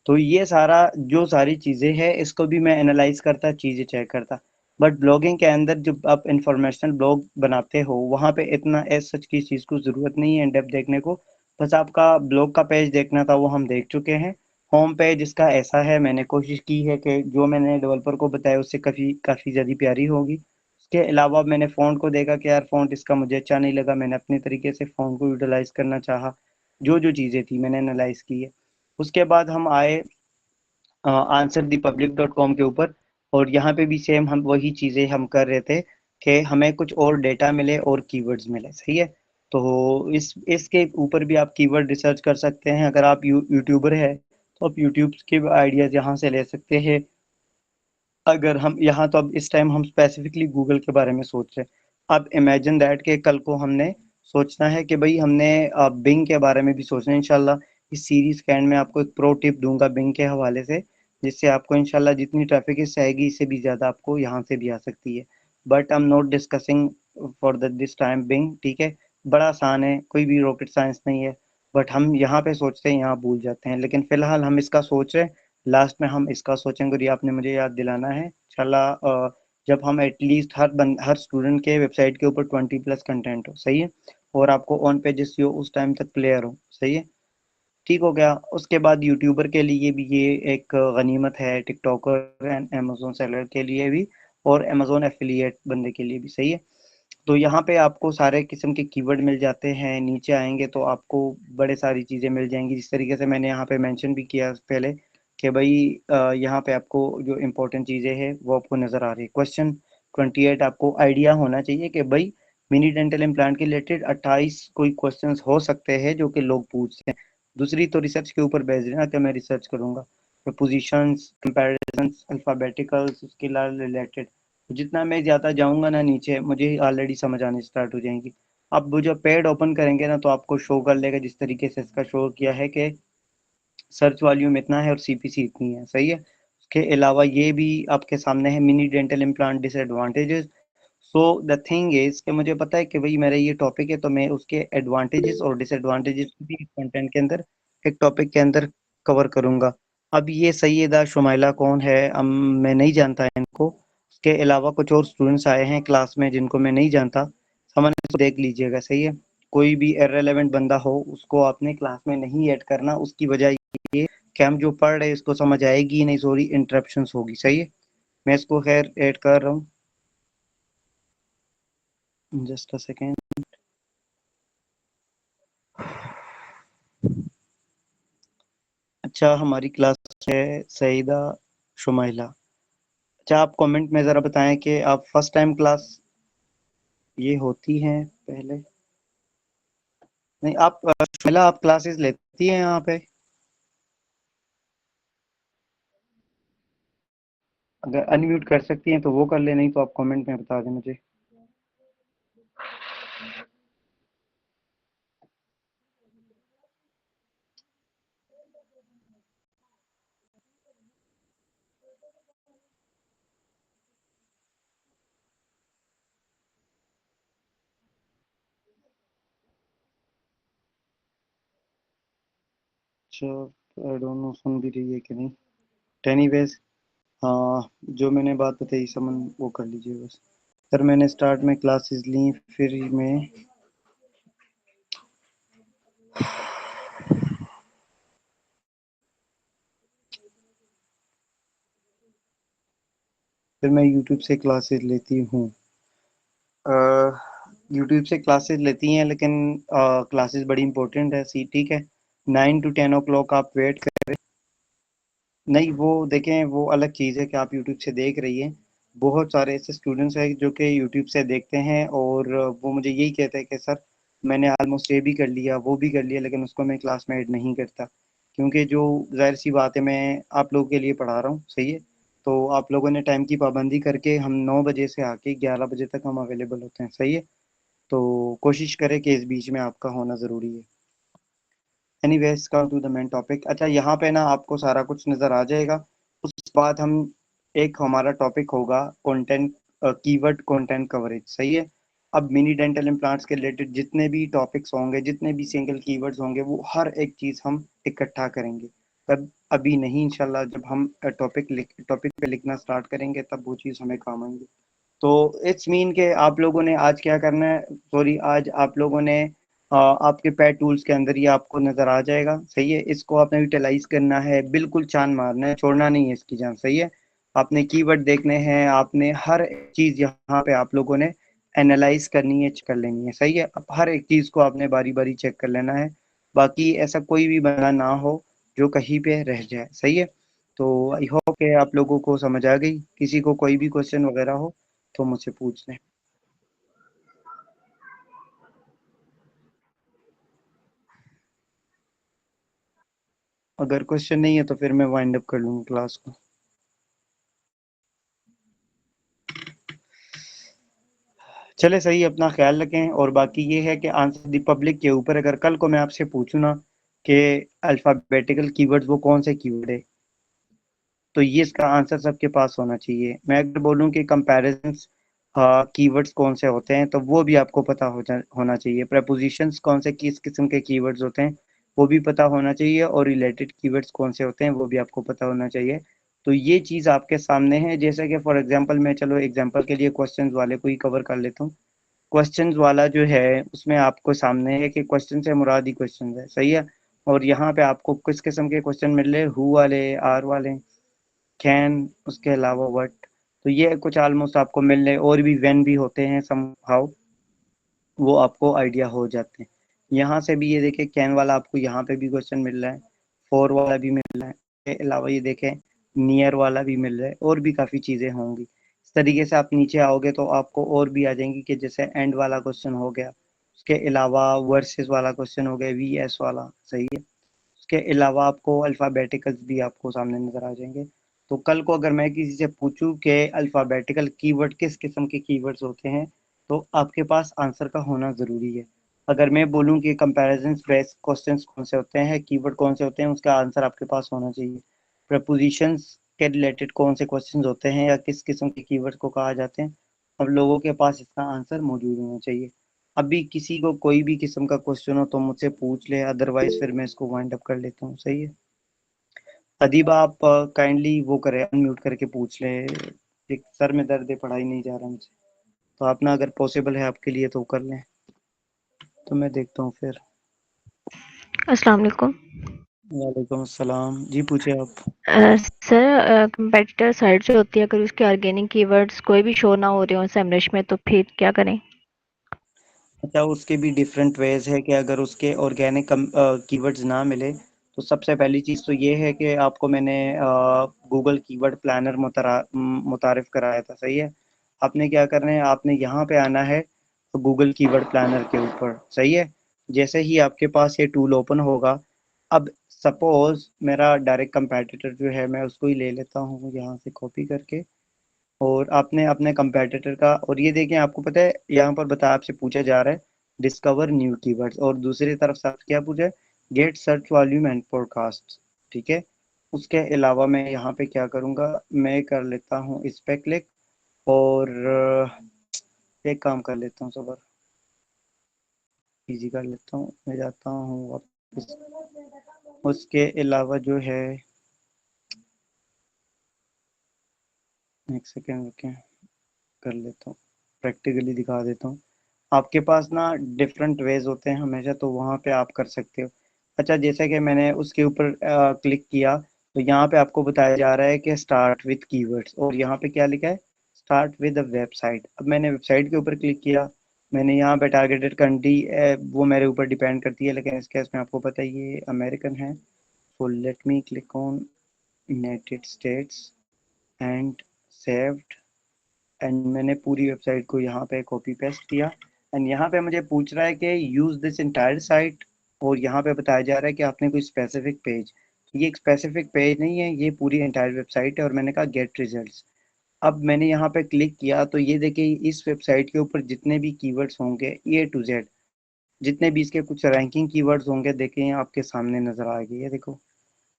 तो ये सारा जो सारी चीज़ें हैं, इसको भी मैं एनालाइज करता, चीज़ें चेक करता। बट ब्लॉगिंग के अंदर जब आप इंफॉर्मेशनल ब्लॉग बनाते हो, वहाँ पे इतना एज सच की चीज़ को ज़रूरत नहीं है इन डेप्थ देखने को। बस आपका ब्लॉग का पेज देखना था, वो हम देख चुके हैं। होम पेज इसका ऐसा है, मैंने कोशिश की है कि जो मैंने डेवलपर को बताया उससे काफ़ी काफ़ी ज़्यादा प्यारी होगी। उसके अलावा मैंने फ़ॉन्ट को देखा कि यार फ़ॉन्ट इसका मुझे अच्छा नहीं लगा, मैंने अपने तरीके से फ़ॉन्ट को यूटिलाइज़ करना चाहा। जो जो चीज़ें थी मैंने एनालाइज़ की है। उसके बाद हम आए answer the public dot com के ऊपर, और यहाँ पे भी सेम हम वही चीज़ें हम कर रहे थे कि हमें कुछ और डेटा मिले और कीवर्ड्स मिले, सही है। तो इसके ऊपर भी आप कीवर्ड रिसर्च कर सकते हैं। अगर आप यूट्यूबर है तो आप यूट्यूब के आइडियाज़ यहाँ से ले सकते हैं। अगर हम यहाँ, तो अब इस टाइम हम स्पेसिफिकली गूगल के बारे में सोच रहे हैं। अब इमेजिन दैट कि कल को हमने सोचना है कि भाई हमने बिंग के बारे में भी सोचना है इंशाल्लाह। इस सीरीज के एंड में आपको एक प्रो टिप दूंगा बिंग के हवाले से, जिससे आपको इंशाल्लाह जितनी ट्रैफिक इससे आएगी, इससे भी ज़्यादा आपको यहाँ से भी आ सकती है। But I am not discussing for this time being, ठीक है। बड़ा आसान है, कोई भी रॉकेट साइंस नहीं है। बट हम यहाँ पे सोचते हैं, यहाँ भूल जाते हैं, लेकिन फिलहाल हम इसका सोच रहे हैं। लास्ट में हम इसका सोचेंगे, और ये आपने मुझे याद दिलाना है इंशाल्लाह। जब हम एटलीस्ट हर स्टूडेंट के वेबसाइट के ऊपर 20+ कंटेंट हो, सही है। और आपको ऑन पेजेस हो उस टाइम तक क्लियर हो, सही है। ठीक हो गया। उसके बाद यूट्यूबर के लिए भी ये एक गनीमत है, टिकटॉकर एंड अमेजोन सेलर के लिए भी, और अमेजोन एफिलिएट बंदे के लिए भी, सही है। तो यहाँ पे आपको सारे किस्म के कीवर्ड मिल जाते हैं। नीचे आएंगे तो आपको बड़े सारी चीज़ें मिल जाएंगी, जिस तरीके से मैंने यहाँ पे मेंशन भी किया पहले कि भाई यहाँ पे आपको जो इम्पोर्टेंट चीज़ें हैं वो आपको नज़र आ रही है। क्वेश्चन 28 आपको आइडिया होना चाहिए कि भाई मिनी डेंटल इम्प्लांट के रिलेटेड 28 कोई क्वेश्चंस हो सकते हैं जो कि लोग पूछते हैं। दूसरी तो रिसर्च के ऊपर बेस्ड है ना, कि मैं रिसर्च करूंगा, पोजीशंस, कंपैरिजंस, अल्फाबेटिकल्स, उसके रिलेटेड। जितना मैं ज़्यादा जाऊँगा ना नीचे, मुझे ऑलरेडी समझ आनी स्टार्ट हो जाएंगी। अब वो जब पेड ओपन करेंगे ना, तो आपको शो कर लेगा, जिस तरीके से इसका शो किया है कि सर्च वॉल्यूम इतना है और सीपीसी इतनी है, सही है। उसके अलावा ये भी आपके सामने है, mini dental implant disadvantages. So the thing is कि मुझे पता है कि भाई मेरा ये टॉपिक है, तो मैं उसके एडवांटेजेस और डिसएडवांटेजेस भी कंटेंट के अंदर, एक टॉपिक के अंदर कवर करूंगा। अब ये सैयदा शुमाइला कौन है, मैं नहीं जानता इनको। उसके अलावा कुछ और स्टूडेंट्स आए हैं क्लास में जिनको मैं नहीं जानता, सामान्य देख लीजिएगा, सही है। कोई भी इररिलेवेंट बंदा हो उसको आपने क्लास में नहीं ऐड करना। उसकी वजह ये कि हम जो पढ़ रहे हैं इसको समझ आएगी ही नहीं, सॉरी इंटरप्शंस होगी। सही है, मैं इसको खैर ऐड कर रहा हूँ, जस्ट अ सेकेंड। अच्छा, हमारी क्लास है सईदा शुमाइला। अच्छा, आप कमेंट में ज़रा बताएं कि आप फर्स्ट टाइम क्लास ये होती हैं पहले? नहीं, आप शुमाइला आप क्लासेस लेती हैं यहाँ पे? अगर अनम्यूट कर सकती हैं तो वो कर ले, नहीं तो आप कमेंट में बता दें मुझे। अच्छा, आई डोंट नो सुन भी रही है कि नहीं। एनीवेज, हाँ, जो मैंने बात बताई समन वो कर लीजिए बस। सर मैंने स्टार्ट में क्लासेस ली, फिर मैं यूट्यूब से क्लासेस लेती हूँ। यूट्यूब से क्लासेस लेती हैं, लेकिन क्लासेस बड़ी इंपॉर्टेंट है सी, ठीक है। 9 to 10 o'clock आप वेट करें। नहीं, वो देखें, वो अलग चीज़ है कि आप यूट्यूब से देख रही हैं। बहुत सारे ऐसे स्टूडेंट्स हैं जो कि यूट्यूब से देखते हैं और वो मुझे यही कहते हैं कि सर मैंने ऑलमोस्ट ये भी कर लिया वो भी कर लिया, लेकिन उसको मैं क्लास में ऐड नहीं करता। क्योंकि जो जाहिर सी बात है, मैं आप लोगों के लिए पढ़ा रहा हूँ, सही है। तो आप लोगों ने टाइम की पाबंदी करके हम 9 बजे से आके 11 बजे तक हम अवेलेबल होते हैं, सही है। तो कोशिश करें कि इस बीच में आपका होना ज़रूरी है। Anyways, come to the main topic. अच्छा, यहाँ पे ना आपको सारा कुछ नज़र आ जाएगा। उसके बाद हम एक हमारा टॉपिक होगा कंटेंट, कीवर्ड कंटेंट कवरेज, सही है। अब मिनी डेंटल इम्प्लांट्स के रिलेटेड जितने भी टॉपिक्स होंगे, जितने भी सिंगल कीवर्ड्स होंगे, वो हर एक चीज़ हम इकट्ठा करेंगे। तब अभी नहीं, इंशाल्लाह जब हम टॉपिक पे लिखना स्टार्ट करेंगे तब वो चीज़ हमें काम आएंगी। तो इट्स मीन के आप लोगों ने आज क्या करना है, सॉरी, आज आप लोगों ने आपके पैड टूल्स के अंदर ये आपको नजर आ जाएगा, सही है। इसको आपने यूटिलाइज करना है, बिल्कुल चांद मारना है, छोड़ना नहीं है इसकी जान, सही है। आपने कीवर्ड देखने हैं, आपने हर चीज यहाँ पे आप लोगों ने एनालाइज करनी है, चेक कर लेनी है, सही है। अब हर एक चीज को आपने बारी बारी चेक कर लेना है। बाकी ऐसा कोई भी बंदा ना हो जो कहीं पे रह जाए, सही है। तो आई होप कि आप लोगों को समझ आ गई। किसी को कोई भी क्वेश्चन वगैरह हो तो मुझसे पूछ लें। अगर क्वेश्चन नहीं है तो फिर मैं वाइंड अप कर लूँगा क्लास को। चले, सही, अपना ख्याल रखें। और बाकी ये है कि आंसर द पब्लिक के ऊपर अगर कल को मैं आपसे पूछूं ना कि अल्फ़ाबेटिकल कीवर्ड्स वो कौन से कीवर्ड है, तो ये इसका आंसर सबके पास होना चाहिए। मैं अगर बोलूं कि कंपैरिजंस कीवर्ड्स कौन से होते हैं, तो वो भी आपको पता होना चाहिए। प्रपोजिशंस कौन से किस किस्म के कीवर्ड्स होते हैं वो भी पता होना चाहिए, और रिलेटेड कीवर्ड्स कौन से होते हैं वो भी आपको पता होना चाहिए। तो ये चीज़ आपके सामने है। जैसे कि फॉर एग्जांपल, मैं चलो एग्जांपल के लिए क्वेश्चंस वाले को ही कवर कर लेता हूँ। क्वेश्चंस वाला जो है उसमें आपको सामने है कि क्वेश्चन से मुराद ही क्वेश्चन है, सही है। और यहाँ पे आपको किस किस्म के क्वेश्चन मिल रहे हैं, हु वाले, आर वाले, कैन, उसके अलावा व्हाट। तो ये कुछ ऑलमोस्ट आपको मिल रहे, और भी व्हेन भी होते हैं सम हाउ, वो आपको आइडिया हो जाते हैं। यहाँ से भी ये देखें, कैन वाला आपको यहाँ पे भी क्वेश्चन मिल रहा है, फॉर वाला भी मिल रहा है, इसके अलावा ये देखें नियर वाला भी मिल रहा है, और भी काफ़ी चीज़ें होंगी। इस तरीके से आप नीचे आओगे तो आपको और भी आ जाएंगी, कि जैसे एंड वाला क्वेश्चन हो गया, उसके अलावा वर्सेस वाला क्वेश्चन हो गया, वी एस वाला, सही है। उसके अलावा आपको अल्फ़ाबेटिकल्स भी आपको सामने नज़र आ जाएँगे। तो कल को अगर मैं किसी से पूछूँ कि अल्फ़ाबेटिकल कीवर्ड किस किस्म के कीवर्ड्स होते हैं, तो आपके पास आंसर का होना ज़रूरी है। अगर मैं बोलूँ कि कंपैरिजन्स बेस्ड क्वेश्चंस कौन से होते हैं, कीवर्ड कौन से होते हैं, उसका आंसर आपके पास होना चाहिए। प्रपोजिशंस के रिलेटेड कौन से क्वेश्चंस होते हैं या किस किस्म के कीवर्ड को कहा जाते हैं, अब लोगों के पास इसका आंसर मौजूद होना चाहिए। अभी किसी को कोई भी किस्म का क्वेश्चन हो तो मुझसे पूछ ले, अदरवाइज फिर मैं इसको वाइंड अप कर लेता हूँ, सही है। अदीबा, आप काइंडली वो करें, अनम्यूट करके पूछ ले। एक सर में दर्द है, पढ़ाई नहीं जा रहा मुझसे। तो आप ना, अगर पॉसिबल है आपके लिए तो कर लें। तो मैं देखता हूँ फिर। अस्सलाम वालेकुम। वालेकुम अस्सलाम जी, पूछिए आप। सर कंपेटिटर साइट जो होती है अगर उसके ऑर्गेनिक कीवर्ड्स कोई भी शो ना हो रहे हो सेमरश में तो फिर क्या करें? अच्छा, उसके भी डिफरेंट वेज है कि अगर उसके ऑर्गेनिक कीवर्ड्स ना मिले तो सबसे पहली चीज़ तो ये है कि आपको मैंने गूगल कीवर्ड प्लानर मुतारिफ कराया था, सही है। आपने क्या करना है, आपने यहाँ पे आना है तो गूगल कीवर्ड प्लानर के ऊपर, सही है। जैसे ही आपके पास ये टूल ओपन होगा, अब सपोज मेरा डायरेक्ट कंपेटिटर जो है मैं उसको ही ले लेता हूँ यहाँ से कॉपी करके, और आपने अपने कंपेटिटर का, और ये देखें आपको पता है यहाँ पर बता आपसे पूछा जा रहा है डिस्कवर न्यू कीवर्ड्स, और दूसरी तरफ से आपसे क्या पूछा है, get search volume and podcast, ठीक है। उसके अलावा मैं यहाँ पे क्या करूँगा, मैं कर लेता हूँ इस पे क्लिक, और एक काम कर लेता हूँ, सबर इजी कर लेता हूँ, मैं जाता हूँ वापस। उसके अलावा जो है, एक सेकेंड रुकें, कर लेता हूँ, प्रैक्टिकली दिखा देता हूँ। आपके पास ना डिफरेंट वेज होते हैं हमेशा, तो वहाँ पे आप कर सकते हो। अच्छा, जैसे कि मैंने उसके ऊपर क्लिक किया तो यहाँ पे आपको बताया जा रहा है कि स्टार्ट विद कीवर्ड्स, और यहाँ पे क्या लिखा है, स्टार्ट विद अ वेबसाइट। अब मैंने वेबसाइट के ऊपर क्लिक किया, मैंने यहाँ पे टारगेटेड कंट्री वो मेरे ऊपर डिपेंड करती है, लेकिन इस केस में आपको पता है ये अमेरिकन है। So let me click on United states and saved, and मैंने पूरी वेबसाइट को यहाँ पे कॉपी पेस्ट किया, एंड यहाँ पे मुझे पूछ रहा है कि यूज़ दिस इंटायर साइट, और यहाँ पे बताया जा रहा है कि आपने कोई स्पेसिफिक पेज, ये एक स्पेसिफिक पेज नहीं है, ये पूरी इंटायर वेबसाइट है, और मैंने कहा गेट रिजल्ट्स। अब मैंने यहाँ पे क्लिक किया तो ये देखिए इस वेबसाइट के ऊपर जितने भी कीवर्ड्स होंगे ए टू जेड, जितने भी इसके कुछ रैंकिंग कीवर्ड्स होंगे, देखें आपके सामने नजर आ गई है, देखो।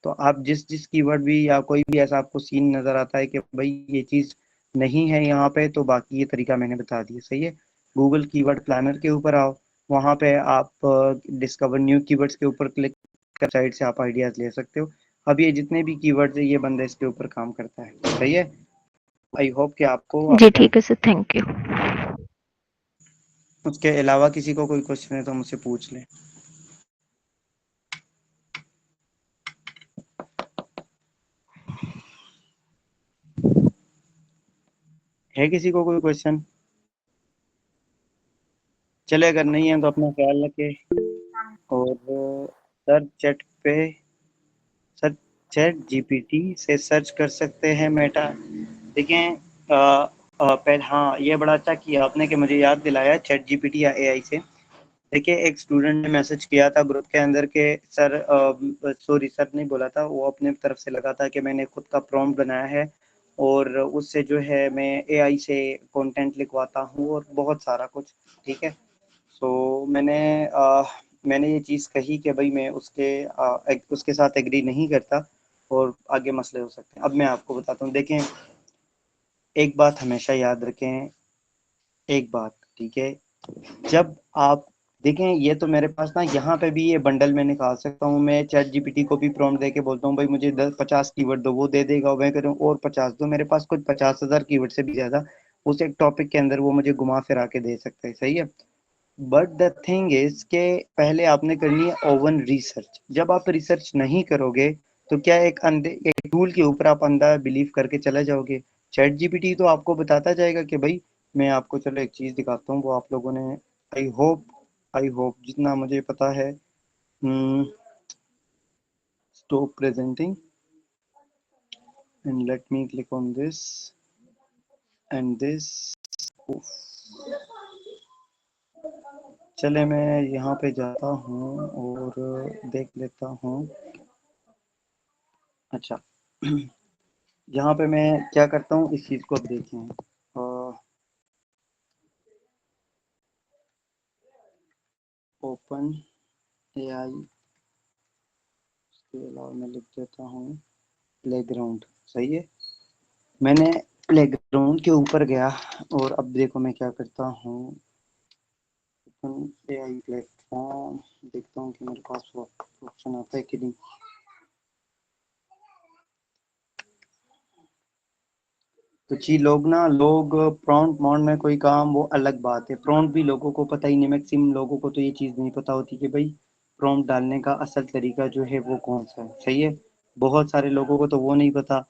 तो आप जिस जिस कीवर्ड भी या कोई भी ऐसा आपको सीन नज़र आता है कि भाई ये चीज़ नहीं है यहाँ पे, तो बाकी ये तरीका मैंने बता दिया, सही है। गूगल कीवर्ड प्लानर के ऊपर आओ, वहाँ पे आप डिस्कवर न्यू कीवर्ड्स के ऊपर क्लिक कर साइड से आप आइडियाज़ ले सकते हो। अब ये जितने भी कीवर्ड्स है ये बंदा इसके ऊपर काम करता है, सही है। आई होप कि आपको आ जी गया। ठीक है सर, थैंक यू। उसके अलावा किसी को कोई क्वेश्चन है तो मुझसे पूछ लें। है किसी को कोई क्वेश्चन? चले, अगर नहीं है तो अपना ख्याल रखे, और सर चैट पे, सर चैट जीपीटी से सर्च कर सकते हैं मेटा। देखें पहले, हाँ ये बड़ा अच्छा किया आपने कि मुझे याद दिलाया चैट जीपीटी या एआई से। देखिए एक स्टूडेंट ने मैसेज किया था ग्रुप के अंदर के सर, सॉरी सर नहीं बोला था, वो अपने तरफ से लगा था कि मैंने खुद का प्रॉम्प्ट बनाया है और उससे जो है मैं एआई से कंटेंट लिखवाता हूँ और बहुत सारा कुछ, ठीक है। सो मैंने ये चीज़ कही कि भाई मैं उसके साथ एग्री नहीं करता और आगे मसले हो सकते हैं। अब मैं आपको बताता हूँ, देखें एक बात हमेशा याद रखें, एक बात, ठीक है। जब आप देखें, ये तो मेरे पास ना यहाँ पे भी ये बंडल मैं निकाल सकता हूँ, मैं चैट जीपीटी को भी प्रॉम्प्ट दे के बोलता हूँ भाई मुझे 10-50 कीवर्ड दो, वो दे देगा, मैं करूँ और 50 दो, मेरे पास कुछ 50,000 कीवर्ड से भी ज्यादा उस एक टॉपिक के अंदर वो मुझे घुमा फिरा के दे सकता है, सही है। बट द थिंग इज के पहले आपने करनी है ओवन रिसर्च। जब आप रिसर्च नहीं करोगे तो क्या एक टूल के ऊपर आप अंधा बिलीव करके चले जाओगे। चैट जीपीटी तो आपको बताता जाएगा कि भाई, मैं आपको चलो एक चीज दिखाता हूँ, वो आप लोगों ने, आई होप, जितना मुझे पता है, stop presenting and let me click on this and this. चले मैं यहाँ पे जाता हूँ और देख लेता हूँ। अच्छा यहाँ पे मैं क्या करता हूँ इस चीज़ को अब देखें, ओपन एआई, उसके अलावा मैं लिख देता हूँ प्लेग्राउंड, सही है। मैंने प्लेग्राउंड के ऊपर गया और अब देखो मैं क्या करता हूँ, ओपन एआई प्लेटफॉर्म, देखता हूँ कि मेरे पास वो ऑप्शन आता है कि नहीं। कुछ ही लोग प्रॉम्प्ट मोड में कोई काम वो अलग बात है, प्रॉम्प्ट भी लोगों को पता ही नहीं, मैक्सिमम लोगों को तो ये चीज़ नहीं पता होती कि भाई प्रॉम्प्ट डालने का असल तरीका जो है वो कौन सा है। सही है, बहुत सारे लोगों को तो वो नहीं पता।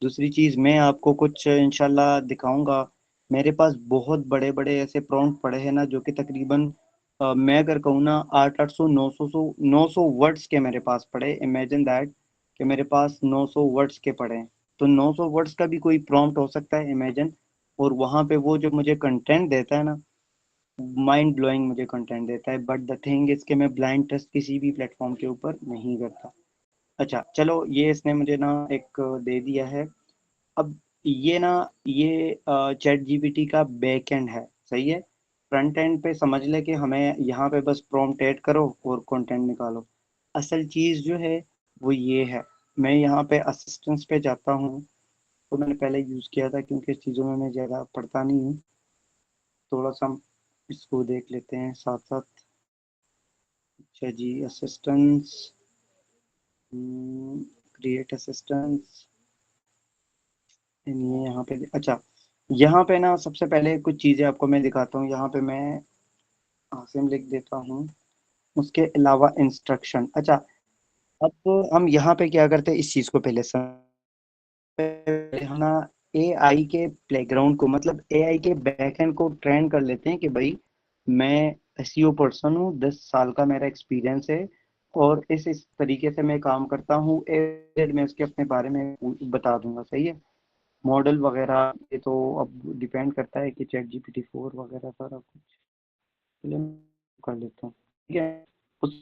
दूसरी चीज़ मैं आपको कुछ इंशाल्लाह दिखाऊंगा, मेरे पास बहुत बड़े बड़े ऐसे प्रॉम्प्ट पड़े हैं ना, जो कि तकरीबन मैं अगर कहूँ ना 800 900 वर्ड्स के मेरे पास पड़े, इमेजिन दैट कि मेरे पास 900 वर्ड्स के पड़े हैं। तो 900 वर्ड्स का भी कोई प्रॉम्प्ट हो सकता है, इमेजिन। और वहां पे वो जो मुझे कंटेंट देता है ना, माइंड ब्लोइंग मुझे कंटेंट देता है। बट द थिंग इज के मैं ब्लाइंड ट्रस्ट किसी भी प्लेटफॉर्म के ऊपर नहीं करता। अच्छा चलो, ये इसने मुझे ना एक दे दिया है। अब ये ना, ये चैट जीपीटी का बैक एंड है, सही है। फ्रंट एंड पे समझ ले कि हमें यहाँ पे बस प्रॉम्प्ट ऐड करो और कंटेंट निकालो। असल चीज़ जो है वो ये है। मैं यहाँ पे असिस्टेंस पे जाता हूँ, तो मैंने पहले यूज़ किया था, क्योंकि इस चीज़ों में मैं ज़्यादा पढ़ता नहीं हूँ। थोड़ा सा हम इसको देख लेते हैं साथ साथ। अच्छा जी, असिस्टेंस, क्रिएट असिस्टेंस, ये यहाँ पे अच्छा, यहाँ पे ना सबसे पहले कुछ चीज़ें आपको मैं दिखाता हूँ। यहाँ पे मैं आसिम लिख देता हूँ, उसके अलावा इंस्ट्रक्शन। अच्छा, अब हम यहाँ पे क्या करते हैं, इस चीज़ को पहले हम ना एआई के प्लेग्राउंड को, मतलब एआई के बैकएंड को ट्रेन कर लेते हैं कि भाई मैं एसईओ पर्सन हूँ, 10 साल का मेरा एक्सपीरियंस है, और इस तरीके से मैं काम करता हूँ। मैं उसके अपने बारे में बता दूंगा, सही है। मॉडल वगैरह ये तो अब डिपेंड करता है कि चैट जीपीटी 4 वगैरह सारा कुछ, चलिए मैं कर लेता हूँ, ठीक है। उस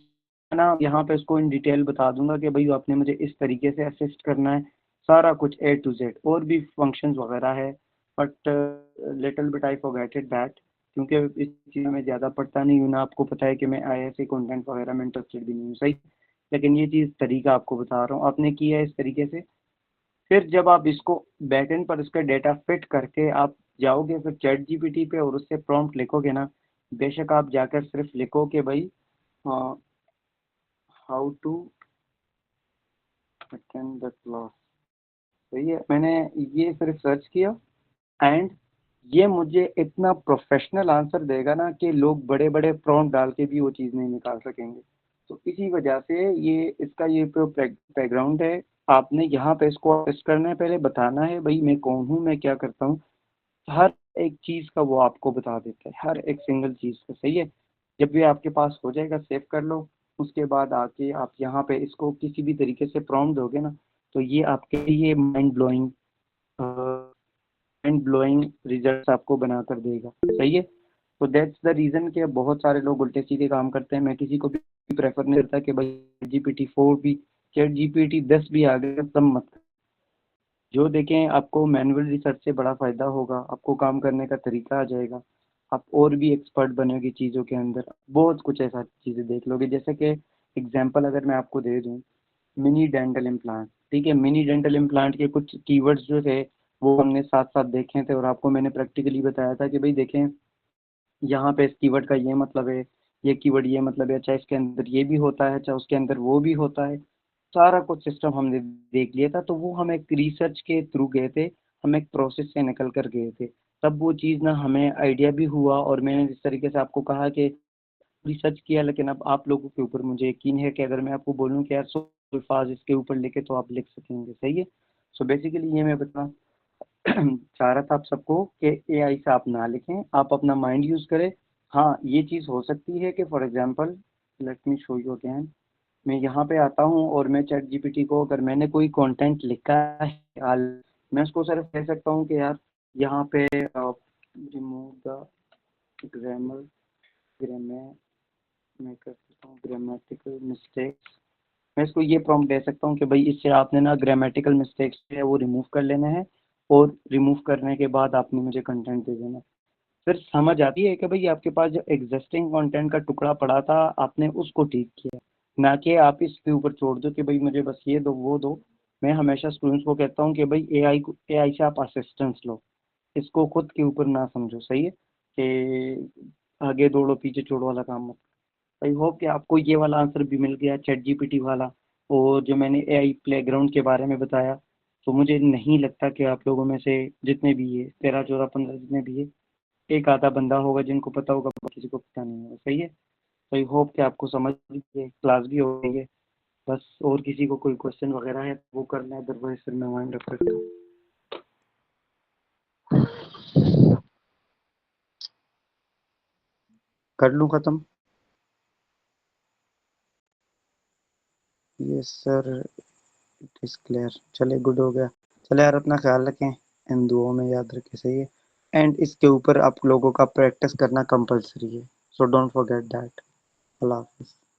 ना यहाँ पे उसको इन डिटेल बता दूंगा कि भाई आपने मुझे इस तरीके से असिस्ट करना है, सारा कुछ ए टू जेड। और भी फंक्शंस वगैरह है, but little bit I forgetted that, क्योंकि इस चीज़ में ज़्यादा पढ़ता नहीं हूँ ना। आपको पता है कि मैं आईएसए कंटेंट वगैरह में इंटरेस्टेड भी नहीं हूँ, सही। लेकिन ये चीज़ तरीका आपको बता रहा हूँ, आपने किया है इस तरीके से। फिर जब आप इसको बैकएंड पर इसका डेटा फिट करके आप जाओगे फिर चैट जीपीटी पे और उससे प्रॉम्प्ट लिखोगे ना, बेशक आप जाकर सिर्फ लिखो कि भाई how to attend the class, सही है। मैंने ये सिर्फ सर्च किया, एंड ये मुझे इतना प्रोफेशनल आंसर देगा ना कि लोग बड़े बड़े प्रॉम्प्ट डाल के भी वो चीज़ नहीं निकाल सकेंगे। तो इसी वजह से ये इसका ये बैकग्राउंड है। आपने यहाँ पे इसको टेस्ट करना है, पहले बताना है भाई मैं कौन हूँ, मैं क्या करता हूँ। हर एक चीज़ का वो आपको बता देता है, हर एक सिंगल चीज़ का, सही है। जब भी आपके पास हो जाएगा सेव कर लो। उसके बाद आके आप यहाँ पे इसको किसी भी तरीके से प्रॉम्प्ट दोगे ना, तो ये आपके लिए माइंड ब्लोइंग रिजल्ट्स आपको बना कर देगा, सही है। तो दैट्स द रीज़न कि बहुत सारे लोग उल्टे सीधे काम करते हैं। मैं किसी को भी प्रेफर नहीं करता कि भाई GPT 4 भी, चैट GPT 10 भी आ गया तब मत। जो देखें, आपको मैनुअल रिसर्च से बड़ा फ़ायदा होगा, आपको काम करने का तरीका आ जाएगा, आप और भी एक्सपर्ट बनोगे चीज़ों के अंदर, बहुत कुछ ऐसा चीज़ें देख लोगे। जैसे कि एग्जांपल अगर मैं आपको दे दूं, मिनी डेंटल इम्प्लांट, ठीक है। मिनी डेंटल इम्प्लांट के कुछ कीवर्ड्स जो थे वो हमने साथ साथ देखे थे, और आपको मैंने प्रैक्टिकली बताया था कि भाई देखें, यहाँ पे इस कीवर्ड का ये मतलब है, ये कीवर्ड ये मतलब है, अच्छा इसके अंदर ये भी होता है, अच्छा उसके अंदर वो भी होता है। सारा कुछ सिस्टम हमने देख लिया था। तो वो हम एक रिसर्च के थ्रू गए थे, हम एक प्रोसेस से निकल कर गए थे। तब वो चीज़ ना हमें आइडिया भी हुआ, और मैंने जिस तरीके से आपको कहा कि रिसर्च किया। लेकिन अब आप लोगों के ऊपर मुझे यकीन है कि अगर मैं आपको बोलूँ कि यार 100 अल्फाज इसके ऊपर लिखे तो आप लिख सकेंगे, सही है। सो बेसिकली ये मैं बताना चाह रहा था आप सबको कि एआई से आप ना लिखें, आप अपना माइंड यूज़ करें। हाँ, ये चीज़ हो सकती है कि for example, let me show you again. मैं यहाँ पे आता हूँ और मैं चैट जीपीटी को, अगर मैंने कोई कंटेंट लिखा है हाल, मैं उसको सिर्फ कह सकता हूँ कि यार यहाँ पे रिमूव द ग्रामर ग्रामर मैं कर सकता हूँ ग्रामेटिकल मिस्टेक्स। मैं इसको ये प्रॉम्प्ट दे सकता हूँ कि भाई इससे आपने ना ग्रामेटिकल मिस्टेक्स है वो रिमूव कर लेना है, और रिमूव करने के बाद आपने मुझे कंटेंट दे देना। फिर समझ आती है कि भाई आपके पास जो एग्जिस्टिंग कंटेंट का टुकड़ा पड़ा था आपने उसको ठीक किया, ना कि आप इसके ऊपर छोड़ दो कि भाई मुझे बस ये दो वो दो। मैं हमेशा स्टूडेंट्स को कहता हूँ कि भाई एआई से आप असिस्टेंस लो, इसको खुद के ऊपर ना समझो, सही है। कि आगे दौड़ो पीछे छोड़ो वाला काम मत। आई होप कि आपको ये वाला आंसर भी मिल गया, चैट जीपीटी वाला, और जो मैंने एआई प्लेग्राउंड के बारे में बताया। तो मुझे नहीं लगता कि आप लोगों में से जितने भी है 13 14 15 जितने भी है एक आधा बंदा होगा जिनको पता होगा, किसी को पता नहीं होगा। सही है। तो आई होप कि आपको समझ लीजिए, क्लास भी हो गई है। बस और किसी को कोई क्वेश्चन वगैरह है वो करना है, अदरवाइज फिर मैं वाइंड अप करता हूँ। कर लूँ खत्म? Yes sir, it is clear. चले, गुड हो गया। चले यार, अपना ख्याल रखें, इन दुआओं में याद रखें। सही है। एंड इसके ऊपर आप लोगों का प्रैक्टिस करना कंपलसरी है, सो डोंट फॉरगेट दैट। अल्लाह हाफिज़।